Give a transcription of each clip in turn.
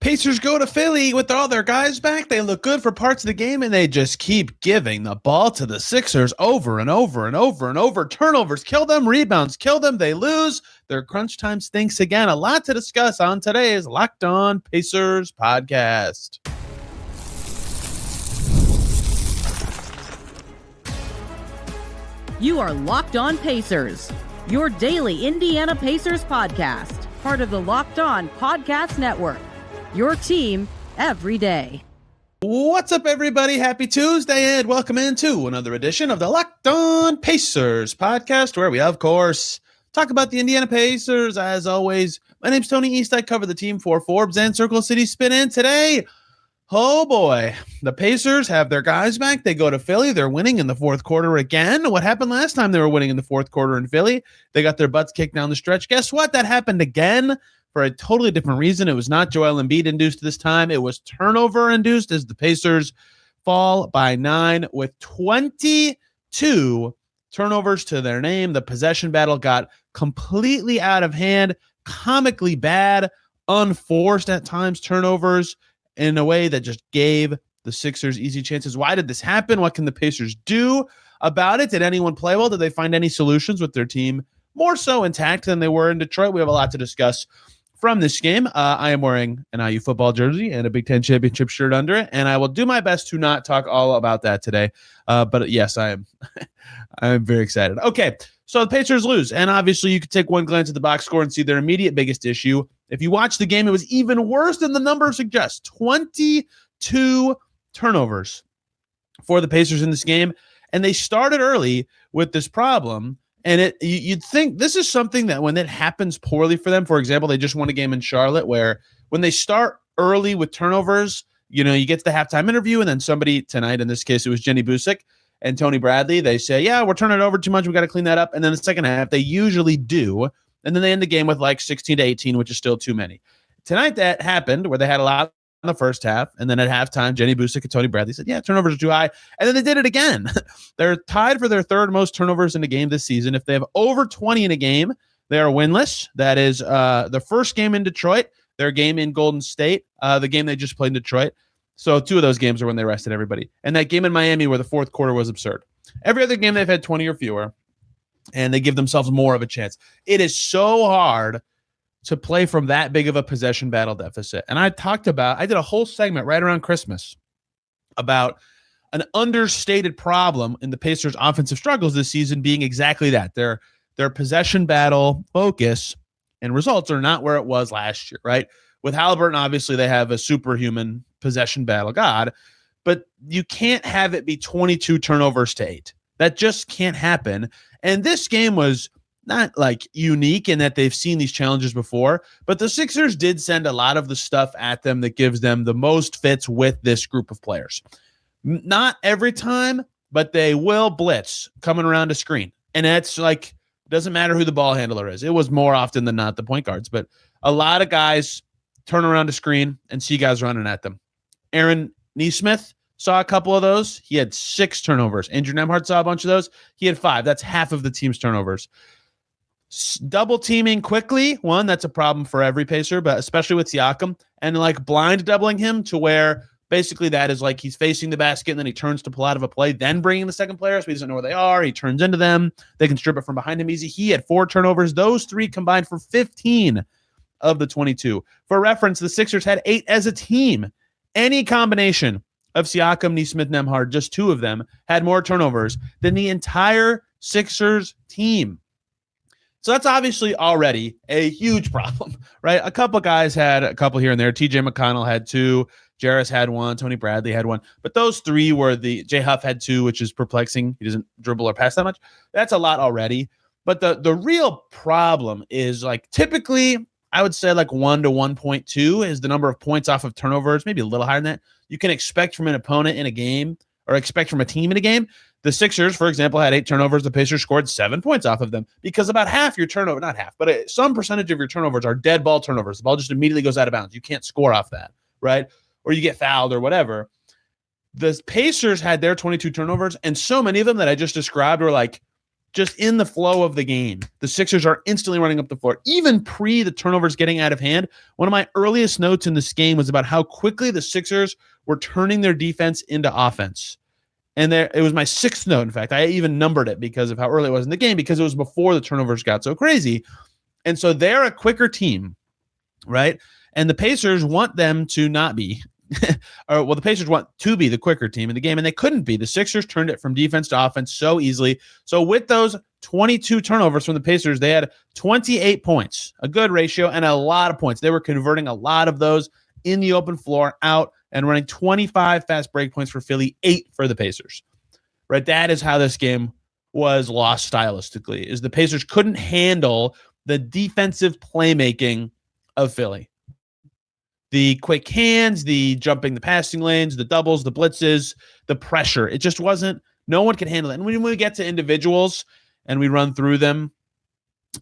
Pacers go to Philly with all their guys back. They look good for parts of the game, and they just keep giving the ball to the Sixers over and over and over and over. Turnovers kill them, rebounds kill them. They lose. Their crunch time stinks again. A lot to discuss on today's Locked On Pacers podcast. You are Locked On Pacers, your daily Indiana Pacers podcast, part of the Locked On Podcast Network. Your team every day. What's up, everybody? Happy Tuesday, and welcome into another edition of the Locked On Pacers podcast, where we, of course, talk about the Indiana Pacers. As always, my name's Tony East. I cover the team for Forbes and Circle City Spin. In today, oh boy, the Pacers have their guys back. They go to Philly. They're winning in the fourth quarter again. What happened last time they were winning in the fourth quarter in Philly? They got their butts kicked down the stretch. Guess what? That happened again for a totally different reason. It was not Joel Embiid induced this time. It was turnover induced as the Pacers fall by 9 with 22 turnovers to their name. The possession battle got completely out of hand, comically bad, unforced at times turnovers in a way that just gave the Sixers easy chances. Why did this happen? What can the Pacers do about it? Did anyone play well? Did they find any solutions with their team more so intact than they were in Detroit? We have a lot to discuss from this game. I am wearing an IU football jersey and a Big Ten championship shirt under it, and I will do my best to not talk all about that today. But yes, I am. I'm very excited. Okay, so the Pacers lose, and obviously you could take one glance at the box score and see their immediate biggest issue. If you watch the game, it was even worse than the numbers suggest. 22 turnovers for the Pacers in this game, and they started early with this problem. And you'd think this is something that when it happens poorly for them, for example, they just won a game in Charlotte where when they start early with turnovers, you know, you get to the halftime interview and then somebody tonight, in this case, it was Jenny Busick and Tony Bradley. They say, yeah, we're turning it over too much. We got to clean that up. And then the second half, they usually do. And then they end the game with like 16 to 18, which is still too many. Tonight that happened where they had a lot in the first half, and then at halftime, Jenny Busick and Tony Bradley said, yeah, turnovers are too high, and then they did it again. They're tied for their third most turnovers in a game this season. If they have over 20 in a game, they are winless. That is the first game in Detroit, their game in Golden State, the game they just played in Detroit. So two of those games are when they rested everybody. And that game in Miami where the fourth quarter was absurd. Every other game they've had 20 or fewer, and they give themselves more of a chance. It is so hard to play from that big of a possession battle deficit. And I did a whole segment right around Christmas about an understated problem in the Pacers' offensive struggles this season being exactly that. Their possession battle focus and results are not where it was last year, right? With Haliburton, obviously, they have a superhuman possession battle god, but you can't have it be 22 turnovers to 8. That just can't happen. And this game was not like unique in that they've seen these challenges before, but the Sixers did send a lot of the stuff at them that gives them the most fits with this group of players. Not every time, but they will blitz coming around a screen. And it's like, doesn't matter who the ball handler is. It was more often than not the point guards, but a lot of guys turn around a screen and see guys running at them. Aaron Nesmith saw a couple of those. He had 6 turnovers. Andrew Nembhard saw a bunch of those. He had 5. That's half of the team's turnovers. Double teaming quickly, one, that's a problem for every Pacer, but especially with Siakam, and like blind doubling him to where basically that is like he's facing the basket and then he turns to pull out of a play, then bringing the second player so he doesn't know where they are. He turns into them. They can strip it from behind him easy. He had 4 turnovers. Those 3 combined for 15 of the 22. For reference, the Sixers had 8 as a team. Any combination of Siakam, Nesmith, Nembhard, just 2 of them, had more turnovers than the entire Sixers team. So that's obviously already a huge problem, right? A couple guys had a couple here and there. TJ McConnell had 2. Jarris had 1. Tony Bradley had 1. But those 3 were Jay Huff had 2, which is perplexing. He doesn't dribble or pass that much. That's a lot already. But the real problem is like typically I would say like 1 to 1.2 is the number of points off of turnovers, maybe a little higher than that. You can expect from an opponent in a game or expect from a team in a game. The Sixers, for example, had 8 turnovers. The Pacers scored 7 points off of them because about half your turnover, not half, but some percentage of your turnovers are dead ball turnovers. The ball just immediately goes out of bounds. You can't score off that, right? Or you get fouled or whatever. The Pacers had their 22 turnovers, and so many of them that I just described were like just in the flow of the game, the Sixers are instantly running up the floor. Even pre the turnovers getting out of hand, one of my earliest notes in this game was about how quickly the Sixers were turning their defense into offense. And it was my sixth note, in fact. I even numbered it because of how early it was in the game, because it was before the turnovers got so crazy. And so they're a quicker team, right? And the Pacers want them to not be. The Pacers want to be the quicker team in the game, and they couldn't be. The Sixers turned it from defense to offense so easily. So with those 22 turnovers from the Pacers, they had 28 points, a good ratio, and a lot of points. They were converting a lot of those in the open floor out and running 25 fast break points for Philly, 8 for the Pacers. Right? That is how this game was lost stylistically, is the Pacers couldn't handle the defensive playmaking of Philly. The quick hands, the jumping the passing lanes, the doubles, the blitzes, the pressure. It just wasn't, no one could handle it. And when we get to individuals and we run through them,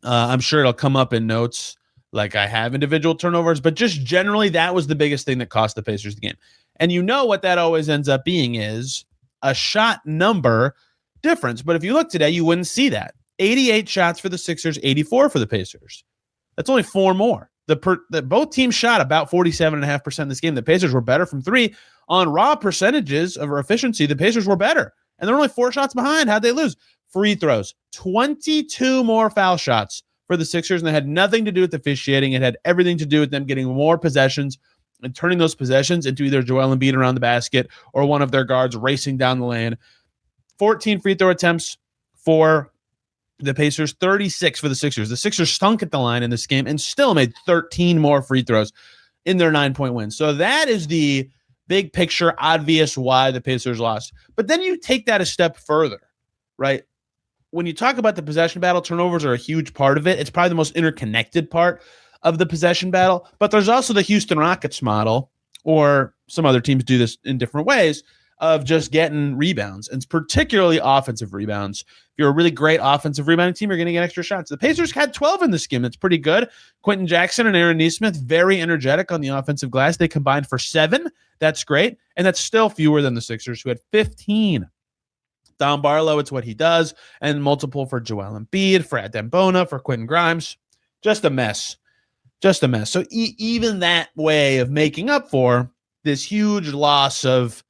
I'm sure it'll come up in notes like I have individual turnovers, but just generally that was the biggest thing that cost the Pacers the game. And you know what that always ends up being is a shot number difference. But if you look today, you wouldn't see that. 88 shots for the Sixers, 84 for the Pacers. That's only 4 more. Both teams shot about 47.5% in this game. The Pacers were better from 3. On raw percentages of efficiency, the Pacers were better. And they're only 4 shots behind. How'd they lose? Free throws. 22 more foul shots for the Sixers, and they had nothing to do with officiating. It had everything to do with them getting more possessions and turning those possessions into either Joel Embiid around the basket or one of their guards racing down the lane. 14 free throw attempts for the Pacers, 36 for the Sixers. The Sixers stunk at the line in this game and still made 13 more free throws in their 9-point win. So that is the big picture, obvious why the Pacers lost. But then you take that a step further, right? When you talk about the possession battle, turnovers are a huge part of it. It's probably the most interconnected part of the possession battle. But there's also the Houston Rockets model, or some other teams do this in different ways, of just getting rebounds, and particularly offensive rebounds. If you're a really great offensive rebounding team, you're going to get extra shots. The Pacers had 12 in this game. That's pretty good. Quentin Jackson and Aaron Nesmith, very energetic on the offensive glass. They combined for 7. That's great. And that's still fewer than the Sixers, who had 15. Don Barlow, it's what he does. And multiple for Joel Embiid, for Adembona, for Quentin Grimes. Just a mess. Just a mess. So even that way of making up for this huge loss of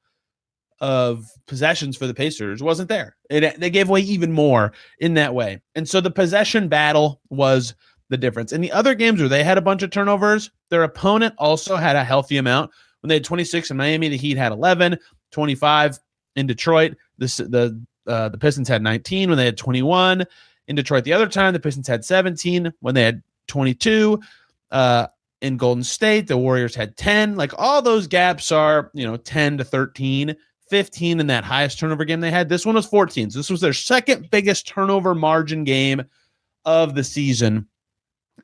possessions for the Pacers wasn't there. They gave away even more in that way. And so the possession battle was the difference. In the other games where they had a bunch of turnovers, their opponent also had a healthy amount. When they had 26 in Miami, the Heat had 11, 25 in Detroit. The Pistons had 19 when they had 21 in Detroit. The other time, the Pistons had 17 when they had 22. In Golden State, the Warriors had 10. Like, all those gaps are, 10 to 13. 15 in that highest turnover game they had. This one was 14. So this was their second biggest turnover margin game of the season.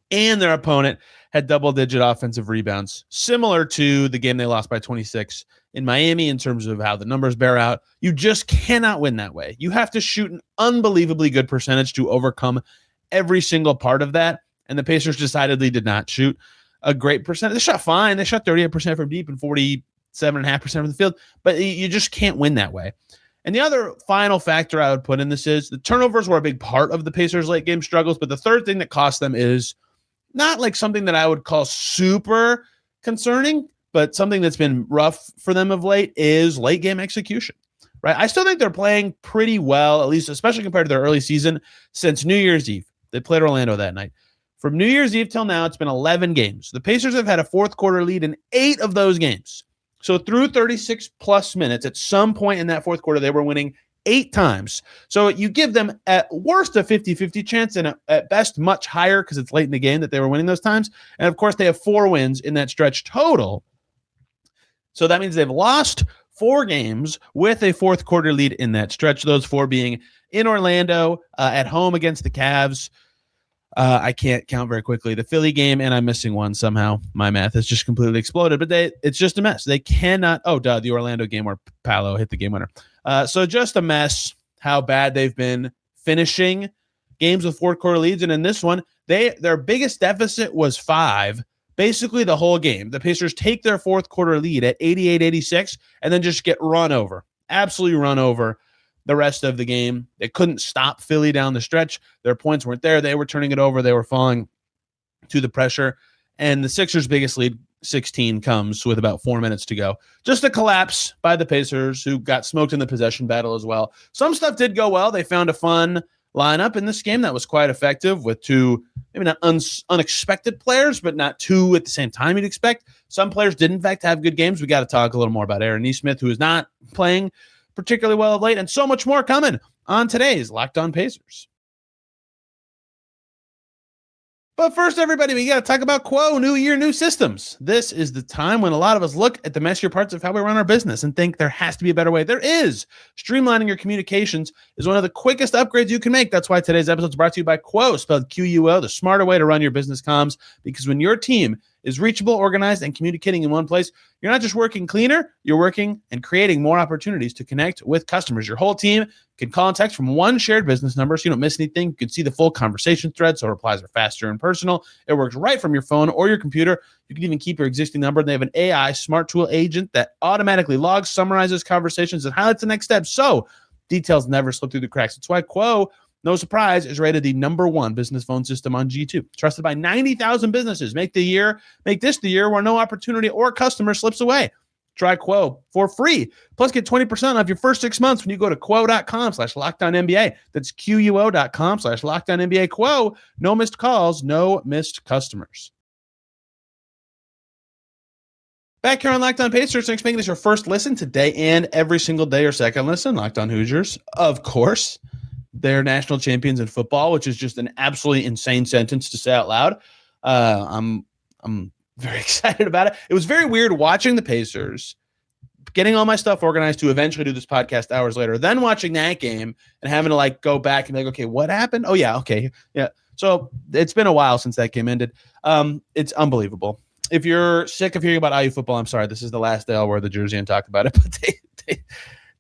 And their opponent had double-digit offensive rebounds, similar to the game they lost by 26 in Miami in terms of how the numbers bear out. You just cannot win that way. You have to shoot an unbelievably good percentage to overcome every single part of that. And the Pacers decidedly did not shoot a great percentage. They shot fine. They shot 38% from deep and 47.5% from the field, but you just can't win that way. And the other final factor I would put in this is the turnovers were a big part of the Pacers' late game struggles, but the third thing that cost them is not like something that I would call super concerning, but something that's been rough for them of late is late game execution, right? I still think they're playing pretty well, at least especially compared to their early season, since New Year's Eve. They played Orlando that night. From New Year's Eve till now, it's been 11 games. The Pacers have had a fourth quarter lead in 8 of those games. So through 36 plus minutes, at some point in that fourth quarter, they were winning 8 times. So you give them at worst a 50-50 chance, and at best much higher because it's late in the game that they were winning those times. And of course, they have 4 wins in that stretch total. So that means they've lost 4 games with a fourth quarter lead in that stretch. Those 4 being in Orlando, at home against the Cavs. I can't count very quickly. The Philly game, and I'm missing one somehow. My math has just completely exploded, but it's just a mess. They cannot. The Orlando game where Paolo hit the game winner. So just a mess how bad they've been finishing games with fourth quarter leads. And in this one, their biggest deficit was 5, basically the whole game. The Pacers take their fourth quarter lead at 88-86 and then just get run over, absolutely run over the rest of the game. They couldn't stop Philly down the stretch. Their points weren't there. They were turning it over. They were falling to the pressure. And the Sixers' biggest lead, 16, comes with about 4 minutes to go. Just a collapse by the Pacers, who got smoked in the possession battle as well. Some stuff did go well. They found a fun lineup in this game that was quite effective with two, maybe not unexpected players, but not two at the same time you'd expect. Some players did, in fact, have good games. We got to talk a little more about Aaron Nesmith, who is not playing particularly well of late, and so much more coming on today's Locked On Pacers. But first, everybody, we got to talk about Quo, new year, new systems. This is the time when a lot of us look at the messier parts of how we run our business and think there has to be a better way. There is. Streamlining your communications is one of the quickest upgrades you can make. That's why today's episode is brought to you by Quo, spelled Q-U-O, the smarter way to run your business comms. Because when your team is reachable, organized, and communicating in one place, you're not just working cleaner, you're working and creating more opportunities to connect with customers. Your whole team can call and text from one shared business number so you don't miss anything. You can see the full conversation thread so replies are faster and personal. It works right from your phone or your computer. You can even keep your existing number. They have an AI smart tool agent that automatically logs, summarizes conversations, and highlights the next step, so details never slip through the cracks. That's why Quo, no surprise, is rated the #1 business phone system on G2. Trusted by 90,000 businesses. Make this the year where no opportunity or customer slips away. Try Quo for free. Plus, get 20% off your first 6 months when you go to quo.com/LockedOnNBA. That's QUO.com/LockedOnNBA. Quo, no missed calls, no missed customers. Back here on Locked On Pacers, thanks for making this your first listen today and every single day or second listen. Locked On Hoosiers, of course. They're national champions in football, which is just an absolutely insane sentence to say out loud. I'm very excited about it. It was very weird watching the Pacers, getting all my stuff organized to eventually do this podcast hours later, then watching that game and having to go back and be like, okay, what happened? Oh yeah. Okay. Yeah. So it's been a while since that game ended. It's unbelievable. If you're sick of hearing about IU football, I'm sorry. This is the last day I'll wear the jersey and talk about it, but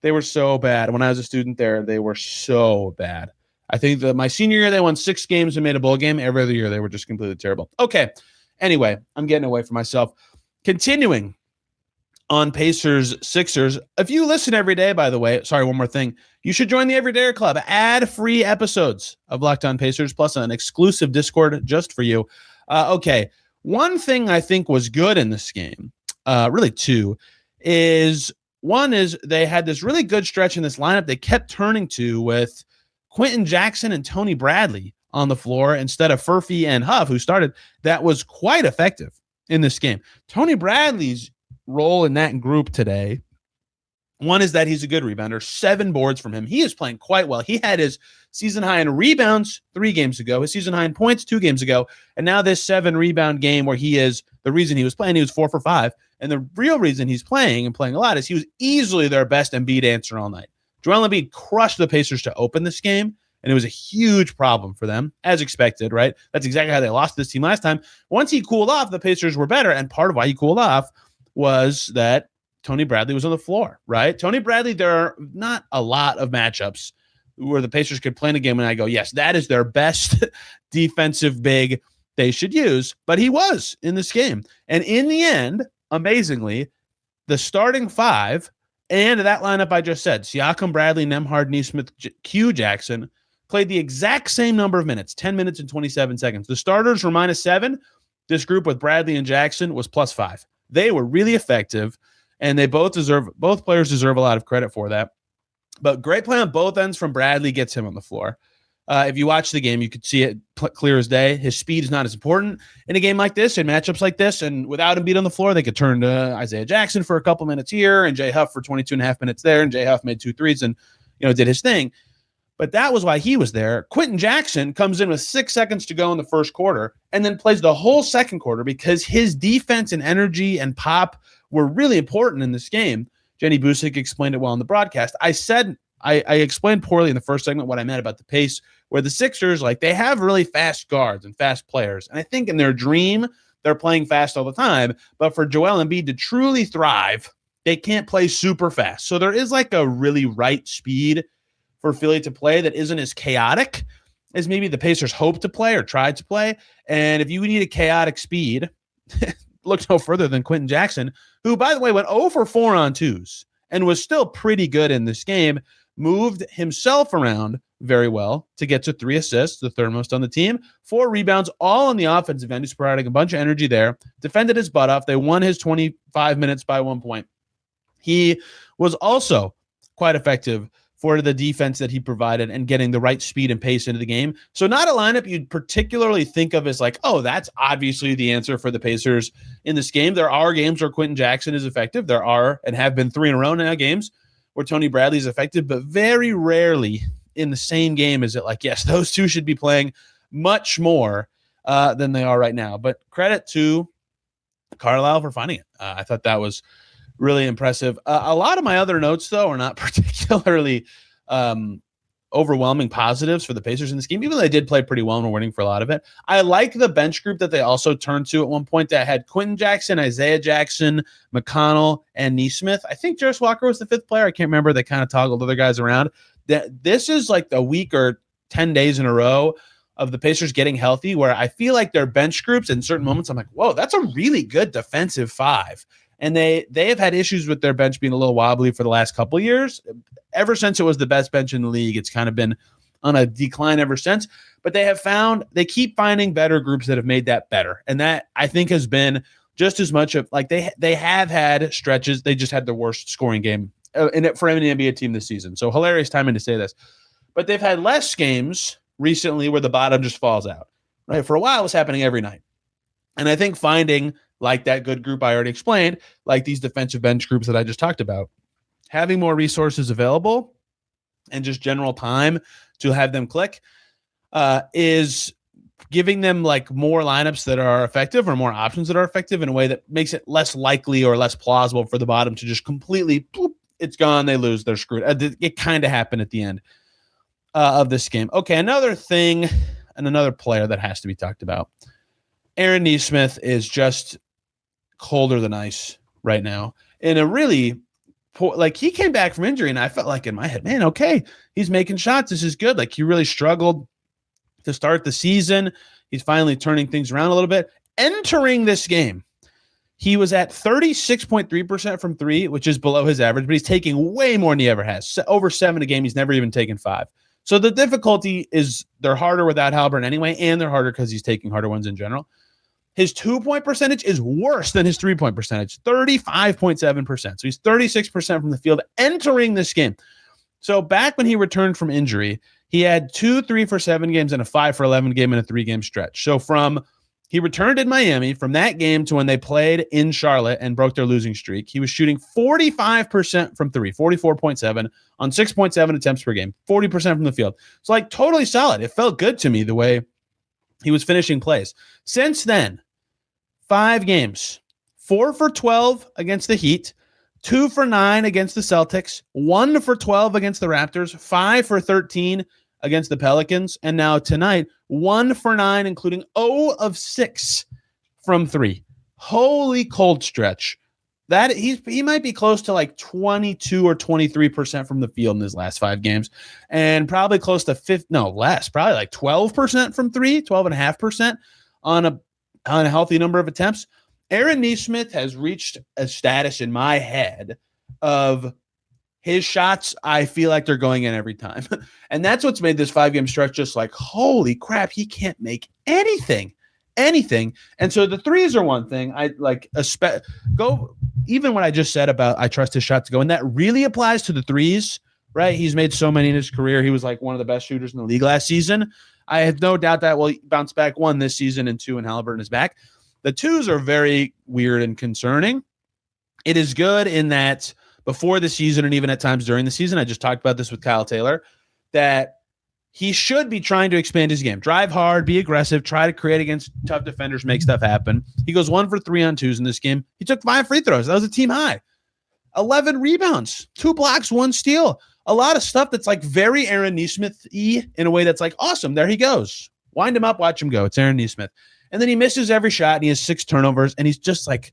they were so bad. When I was a student there, they were so bad. I think my senior year, they won 6 games and made a bowl game. Every other year, they were just completely terrible. Okay. Anyway, I'm getting away from myself. Continuing on Pacers Sixers. If you listen every day, by the way, sorry, one more thing. You should join the Everydayer Club. Ad-free episodes of Locked On Pacers, plus an exclusive Discord just for you. Okay. One thing I think was good in this game, really two, is one is they had this really good stretch in this lineup they kept turning to with Quentin Jackson and Tony Bradley on the floor instead of Furphy and Huff, who started. That was quite effective in this game. Tony Bradley's role in that group today, one is that he's a good rebounder. 7 boards from him. He is playing quite well. He had his season high in rebounds 3 games ago, his season high in points 2 games ago, and now this 7 rebound game where he is the reason he was playing. He was 4 for 5. And the real reason he's playing and playing a lot is he was easily their best Embiid answer all night. Joel Embiid crushed the Pacers to open this game, and it was a huge problem for them, as expected, right? That's exactly how they lost this team last time. Once he cooled off, the Pacers were better, and part of why he cooled off was that Tony Bradley was on the floor, right? Tony Bradley, there are not a lot of matchups where the Pacers could play in a game and I go, yes, that is their best defensive big they should use, but he was in this game. And in the end, amazingly, the starting 5 and that lineup I just said, Siakam, Bradley, Nembhard, Nesmith, Q Jackson, played the exact same number of minutes, 10 minutes and 27 seconds. The starters were -7. This group with Bradley and Jackson was +5. They were really effective, and both players deserve a lot of credit for that. But great play on both ends from Bradley gets him on the floor. If you watch the game, you could see it clear as day. His speed is not as important in a game like this, in matchups like this. And without Embiid on the floor, they could turn to Isaiah Jackson for a couple minutes here and Jay Huff for 22.5 minutes there. And Jay Huff made 2 threes and did his thing. But that was why he was there. Quentin Jackson comes in with 6 seconds to go in the first quarter and then plays the whole second quarter because his defense and energy and pop were really important in this game. Jenny Busick explained it well in the broadcast. I said I explained poorly in the first segment what I meant about the pace, where the Sixers, they have really fast guards and fast players. And I think in their dream, they're playing fast all the time. But for Joel Embiid to truly thrive, they can't play super fast. So there is a really right speed for Philly to play that isn't as chaotic as maybe the Pacers hoped to play or tried to play. And if you need a chaotic speed, look no further than Quentin Jackson, who, by the way, went 0 for 4 on 2s and was still pretty good in this game. moved himself around very well to get to 3 assists, the third most on the team, 4 rebounds, all on the offensive end. He's providing a bunch of energy there, defended his butt off. They won his 25 minutes by 1 point. He was also quite effective for the defense that he provided and getting the right speed and pace into the game. So not a lineup you'd particularly think of as like, oh, that's obviously the answer for the Pacers in this game. There are games where Quentin Jackson is effective. There are and have been 3 in a row now games where Tony Bradley is effective, but very rarely in the same game is it like, yes, those two should be playing much more than they are right now. But credit to Carlisle for finding it. I thought that was really impressive. A lot of my other notes, though, are not particularly overwhelming positives for the Pacers in this game, even though they did play pretty well and were winning for a lot of it. I like the bench group that they also turned to at one point that had Quentin Jackson, Isaiah Jackson, McConnell, and Nesmith. I think Jarris Walker was the 5th player. I can't remember. They kind of toggled other guys around. This is like a week or 10 days in a row of the Pacers getting healthy where I feel like their bench groups in certain moments, I'm like, whoa, that's a really good defensive 5. And they have had issues with their bench being a little wobbly for the last couple of years. Ever since it was the best bench in the league, it's kind of been on a decline ever since. But they keep finding better groups that have made that better. And that, I think, has been just as much of like they have had stretches. They just had the worst scoring game for any NBA team this season. So hilarious timing to say this. But they've had less games recently where the bottom just falls out. Right? For a while, it was happening every night. And I think finding like that good group I already explained, like these defensive bench groups that I just talked about, having more resources available and just general time to have them click is giving them like more lineups that are effective or more options that are effective in a way that makes it less likely or less plausible for the bottom to just completely, it's gone, they lose, they're screwed. It kind of happened at the end of this game. Okay, another thing and another player that has to be talked about. Aaron Nesmith is just colder than ice right now in a really poor, like he came back from injury and I felt like in my head, man, okay, he's making shots. This is good. Like he really struggled to start the season. He's finally turning things around a little bit. Entering this game, he was at 36.3% from 3, which is below his average, but he's taking way more than he ever has. Over 7 a game. He's never even taken 5. So the difficulty is they're harder without Haliburton anyway, and they're harder because he's taking harder ones in general. His 2-point percentage is worse than his 3-point percentage, 35.7%. So he's 36% from the field entering this game. So back when he returned from injury, he had 2 3-for-7 games and a 5-for-11 game in a 3-game stretch. So he returned in Miami from that game to when they played in Charlotte and broke their losing streak. He was shooting 45% from 3, 44.7 on 6.7 attempts per game, 40% from the field. So like totally solid. It felt good to me the way he was finishing plays. Since then, 5 games, 4 for 12 against the Heat, 2 for 9 against the Celtics, 1 for 12 against the Raptors, 5 for 13 against the Pelicans, and now tonight, 1 for 9, including 0 of 6 from 3. Holy cold stretch. That he might be close to like 22 or 23% from the field in his last 5 games, and probably close to less, probably like 12% from 3, 12.5% on a healthy number of attempts. Aaron Nesmith has reached a status in my head of his shots, I feel like they're going in every time. And that's what's made this 5-game stretch just like, holy crap, he can't make anything. And so the threes are one thing. I like even what I just said about I trust his shot to go, and that really applies to the threes, right? He's made so many in his career. He was like one of the best shooters in the league last season. I have no doubt that will bounce back 1 this season and 2 when Haliburton is back. The twos are very weird and concerning. It is good in that before the season and even at times during the season, I just talked about this with Kyle Taylor, that he should be trying to expand his game. Drive hard, be aggressive, try to create against tough defenders, make stuff happen. He goes 1 for 3 on 2s in this game. He took 5 free throws. That was a team high. 11 rebounds, 2 blocks, 1 steal. A lot of stuff that's like very Aaron Nesmith-y in a way that's like, awesome, there he goes. Wind him up, watch him go. It's Aaron Nesmith. And then he misses every shot, and he has 6 turnovers, and he's just like,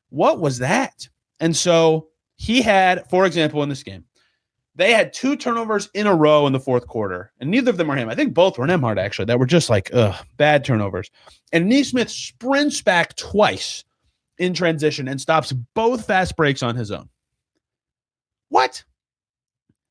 what was that? And so he had, for example, in this game, they had 2 turnovers in a row in the 4th quarter, and neither of them were him. I think both were Nembhard, actually, that were just like, bad turnovers. And Nesmith sprints back twice in transition and stops both fast breaks on his own. What?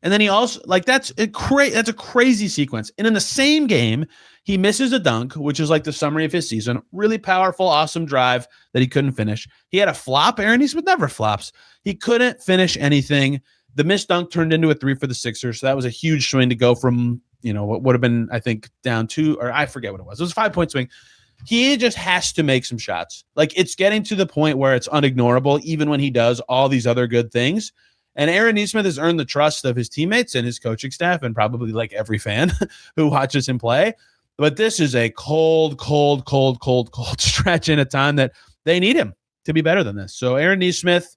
And then he also, like, that's a crazy sequence. And in the same game, he misses a dunk, which is like the summary of his season. Really powerful, awesome drive that he couldn't finish. He had a flop. Aaron Nesmith never flops. He couldn't finish anything. The missed dunk turned into a 3 for the Sixers. So that was a huge swing to go from, what would have been, I think, down 2, or I forget what it was. It was a 5-point swing. He just has to make some shots. Like, it's getting to the point where it's unignorable, even when he does all these other good things. And Aaron Nesmith has earned the trust of his teammates and his coaching staff and probably like every fan who watches him play. But this is a cold stretch in a time that they need him to be better than this. So Aaron Nesmith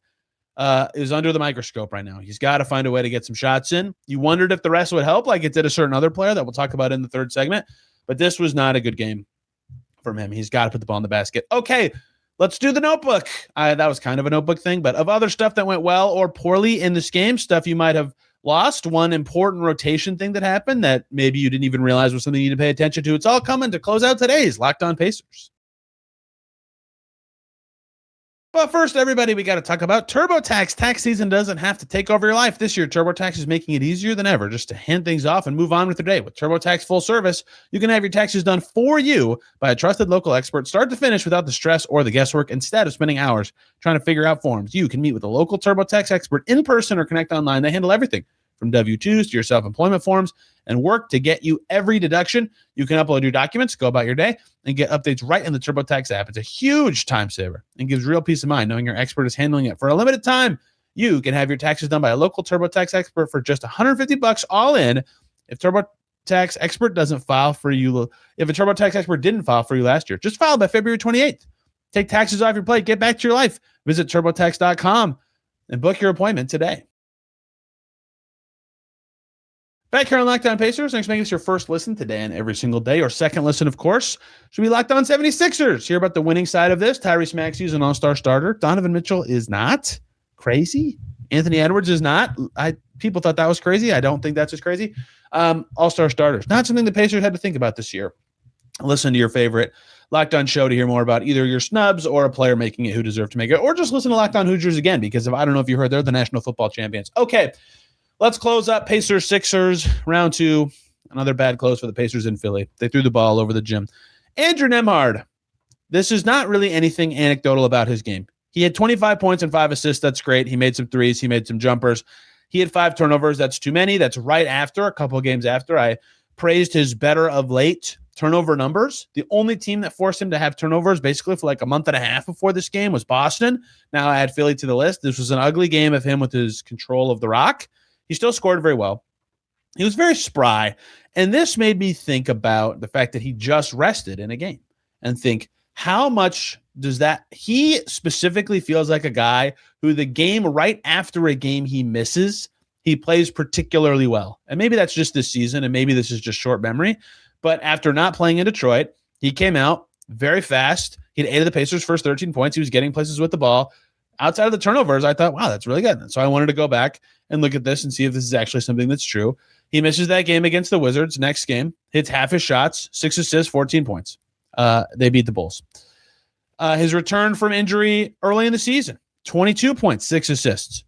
is under the microscope right now. He's got to find a way to get some shots in. You wondered if the rest would help like it did a certain other player that we'll talk about in the third segment. But this was not a good game from him. He's got to put the ball in the basket. Okay, let's do the notebook. That was kind of a notebook thing, but of other stuff that went well or poorly in this game, stuff you might have lost, one important rotation thing that happened that maybe you didn't even realize was something you need to pay attention to. It's all coming to close out today's Locked On Pacers. But first, everybody, we got to talk about TurboTax. Tax season doesn't have to take over your life. This year, TurboTax is making it easier than ever just to hand things off and move on with your day. With TurboTax full service, you can have your taxes done for you by a trusted local expert, start to finish without the stress or the guesswork. Instead of spending hours trying to figure out forms, you can meet with a local TurboTax expert in person or connect online. They handle everything from W-2s to your self-employment forms and work to get you every deduction. You can upload your documents, go about your day, and get updates right in the TurboTax app. It's a huge time saver and gives real peace of mind knowing your expert is handling it. For a limited time, you can have your taxes done by a local TurboTax expert for just $150 all in. If TurboTax expert doesn't file for you, if a TurboTax expert didn't file for you last year, just file by February 28th. Take taxes off your plate. Get back to your life. Visit TurboTax.com and book your appointment today. Back here on Locked On Pacers. Thanks for making this your first listen today and every single day. Or second listen, of course, should be Locked On 76ers. Hear about the winning side of this. Tyrese Maxey is an all-star starter. Donovan Mitchell is not. Crazy. Anthony Edwards is not. People thought that was crazy. I don't think that's as crazy. All-star starters. Not something the Pacers had to think about this year. Listen to your favorite Locked On show to hear more about either your snubs or a player making it who deserved to make it. Or just listen to Locked On Hoosiers again, because I don't know if you heard, they're the national football champions. Okay. Let's close up Pacers Sixers round 2. Another bad close for the Pacers in Philly. They threw the ball all over the gym. Andrew Nembhard. This is not really anything anecdotal about his game. He had 25 points and 5 assists. That's great. He made some threes. He made some jumpers. He had 5 turnovers. That's too many. That's right after, a couple of games after, I praised his better of late turnover numbers. The only team that forced him to have turnovers basically for like a month and a half before this game was Boston. Now I add Philly to the list. This was an ugly game of him with his control of the rock. He still scored very well. He was very spry. And this made me think about the fact that he just rested in a game and think, how much does that, he specifically feels like a guy who the game right after a game he misses, he plays particularly well. And maybe that's just this season, and maybe this is just short memory. But after not playing in Detroit, he came out very fast. He had 8 of the Pacers' first 13 points. He was getting places with the ball. Outside of the turnovers, I thought, wow, that's really good. So I wanted to go back and look at this and see if this is actually something that's true. He misses that game against the Wizards. Next game, hits half his shots, 6 assists, 14 points. They beat the Bulls. His return from injury early in the season, 22 points, 6 assists.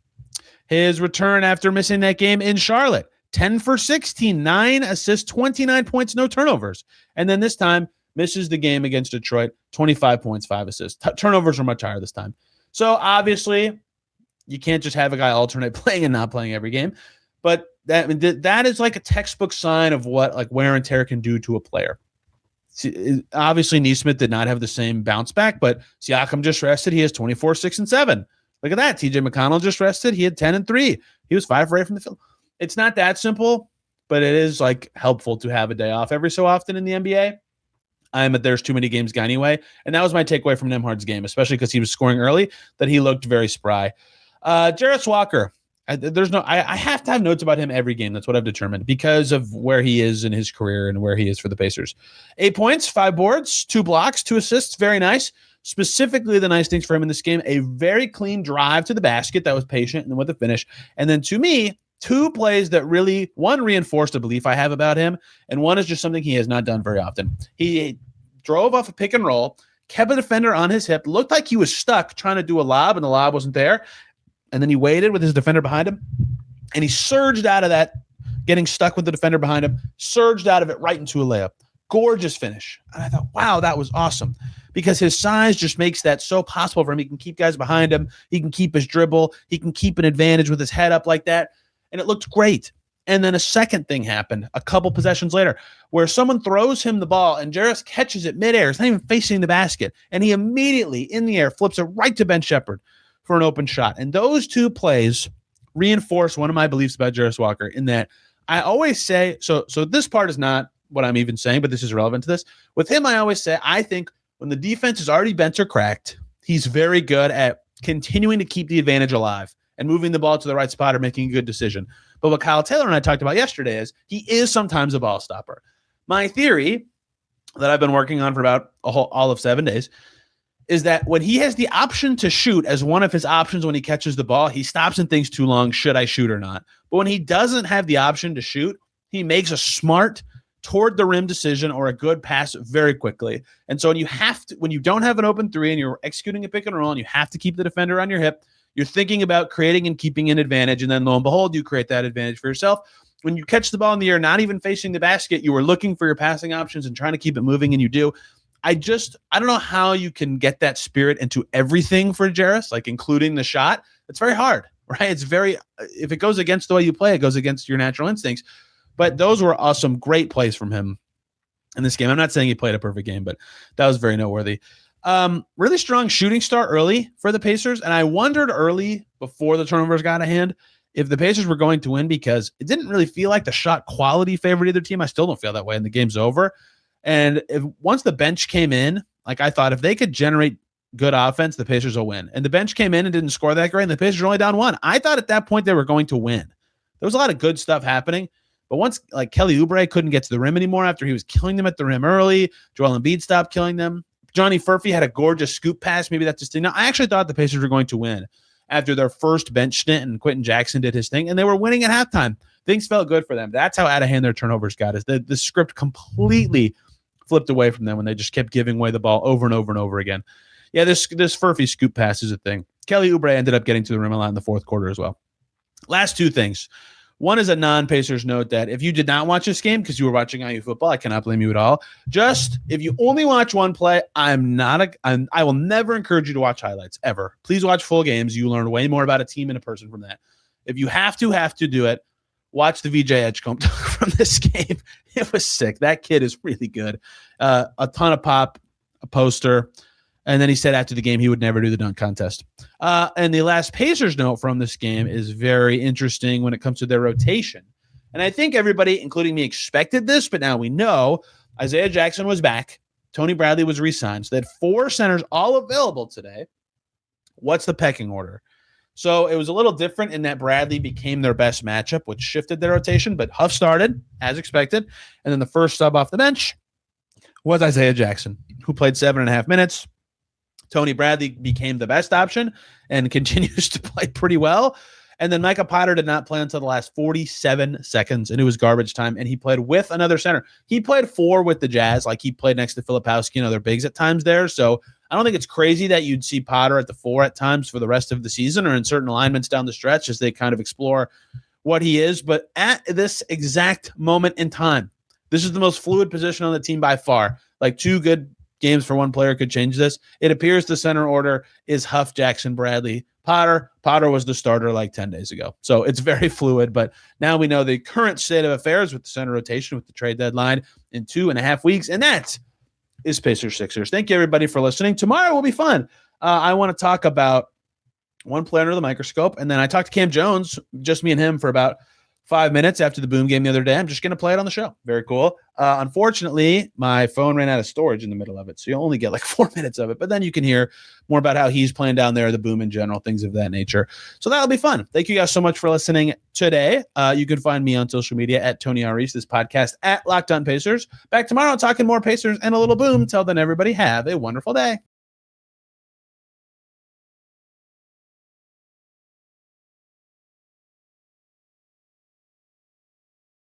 His return after missing that game in Charlotte, 10 for 16, 9 assists, 29 points, no turnovers. And then this time, misses the game against Detroit, 25 points, 5 assists. Turnovers were much higher this time. So obviously, you can't just have a guy alternate playing and not playing every game. But that is like a textbook sign of what like wear and tear can do to a player. Obviously, Nesmith did not have the same bounce back, but Siakam just rested. He has 24, 6, and 7. Look at that. TJ McConnell just rested. He had 10 and 3. He was 5 for 8 from the field. It's not that simple, but it is like helpful to have a day off every so often in the NBA. I'm a there's too many games guy anyway. And that was my takeaway from Nembhard's game, especially because he was scoring early, that he looked very spry. Jarris Walker. I have to have notes about him every game. That's what I've determined because of where he is in his career and where he is for the Pacers. 8 points, 5 boards, 2 blocks, 2 assists. Very nice. Specifically, the nice things for him in this game, a very clean drive to the basket that was patient and with a finish. And then to me, 2 plays that really, one reinforced a belief I have about him, and one is just something he has not done very often. He drove off a pick and roll, kept a defender on his hip, looked like he was stuck trying to do a lob, and the lob wasn't there. And then he waited with his defender behind him And he surged out of that, getting stuck with the defender behind him, surged out of it right into a layup. Gorgeous finish. And I thought, wow, that was awesome, because his size just makes that so possible for him. He can keep guys behind him. He can keep his dribble. He can keep an advantage with his head up like that. And it looked great. And then a second thing happened a couple possessions later where someone throws him the ball and Jarris catches it midair. It's not even facing the basket. And he immediately in the air flips it right to Ben Shepherd for an open shot. And those two plays reinforce one of my beliefs about Jarris Walker, in that I always say, so this part is not what I'm even saying, but this is relevant to this. With him, I always say, I think when the defense is already bent or cracked, he's very good at continuing to keep the advantage alive and moving the ball to the right spot or making a good decision. But what Kyle Taylor and I talked about yesterday is he is sometimes a ball stopper. My theory that I've been working on for about all of 7 days is that when he has the option to shoot as one of his options when he catches the ball, he stops and thinks too long, should I shoot or not? But when he doesn't have the option to shoot, he makes a smart toward the rim decision or a good pass very quickly. And so when you don't have an open three and you're executing a pick and roll and you have to keep the defender on your hip, you're thinking about creating and keeping an advantage. And then lo and behold, you create that advantage for yourself. When you catch the ball in the air, not even facing the basket, you were looking for your passing options and trying to keep it moving, and you do. I don't know how you can get that spirit into everything for Jarris, like including the shot. It's very hard, right? If it goes against the way you play, it goes against your natural instincts. But those were awesome, great plays from him in this game. I'm not saying he played a perfect game, but that was very noteworthy. Really strong shooting start early for the Pacers. And I wondered early, before the turnovers got a hand, if the Pacers were going to win, because it didn't really feel like the shot quality favored either team. I still don't feel that way, and the game's over. And once the bench came in, like I thought, if they could generate good offense, the Pacers will win. And the bench came in and didn't score that great, and the Pacers were only down 1. I thought at that point they were going to win. There was a lot of good stuff happening. But once like Kelly Oubre couldn't get to the rim anymore after he was killing them at the rim early, Joel Embiid stopped killing them. Johnny Furphy had a gorgeous scoop pass. Maybe that's just thing. Now, I actually thought the Pacers were going to win after their first bench stint, and Quentin Jackson did his thing, and they were winning at halftime. Things felt good for them. That's how out of hand their turnovers got. Is the script completely flipped away from them when they just kept giving away the ball over and over and over again. Yeah, this Furphy scoop pass is a thing. Kelly Oubre ended up getting to the rim a lot in the fourth quarter as well. Last two things. One is a non-Pacers note that if you did not watch this game because you were watching IU football, I cannot blame you at all. Just if you only watch one play, I will never encourage you to watch highlights ever. Please watch full games. You learn way more about a team and a person from that. If you have to do it. Watch the VJ Edgecombe talk from this game. It was sick. That kid is really good. A ton of pop, a poster. And then he said after the game he would never do the dunk contest. And the last Pacers note from this game is very interesting when it comes to their rotation. And I think everybody, including me, expected this, but now we know Isaiah Jackson was back. Tony Bradley was re-signed. So they had 4 centers all available today. What's the pecking order? So it was a little different in that Bradley became their best matchup, which shifted their rotation, but Huff started as expected. And then the first sub off the bench was Isaiah Jackson, who played 7.5 minutes. Tony Bradley became the best option and continues to play pretty well. And then Micah Potter did not play until the last 47 seconds, and it was garbage time. And he played with another center. He played 4 with the Jazz, like he played next to Filipowski and other bigs at times there. So I don't think it's crazy that you'd see Potter at the 4 at times for the rest of the season or in certain alignments down the stretch as they kind of explore what he is. But at this exact moment in time, this is the most fluid position on the team by far. Like 2 good games for one player could change this. It appears the center order is Huff, Jackson, Bradley, Potter. Potter was the starter like 10 days ago. So it's very fluid, but now we know the current state of affairs with the center rotation with the trade deadline in 2.5 weeks. And that is Pacers Sixers. Thank you everybody for listening. Tomorrow will be fun. I want to talk about one player under the microscope. And then I talked to Cam Jones, just me and him for about 5 minutes after the Boom game the other day. I'm just going to play it on the show. Very cool. Unfortunately, my phone ran out of storage in the middle of it, so you only get like 4 minutes of it. But then you can hear more about how he's playing down there, the Boom in general, things of that nature. So that'll be fun. Thank you guys so much for listening today. You can find me on social media at Tony R. Reese, this podcast at Locked On Pacers. Back tomorrow talking more Pacers and a little Boom. Till then, everybody have a wonderful day.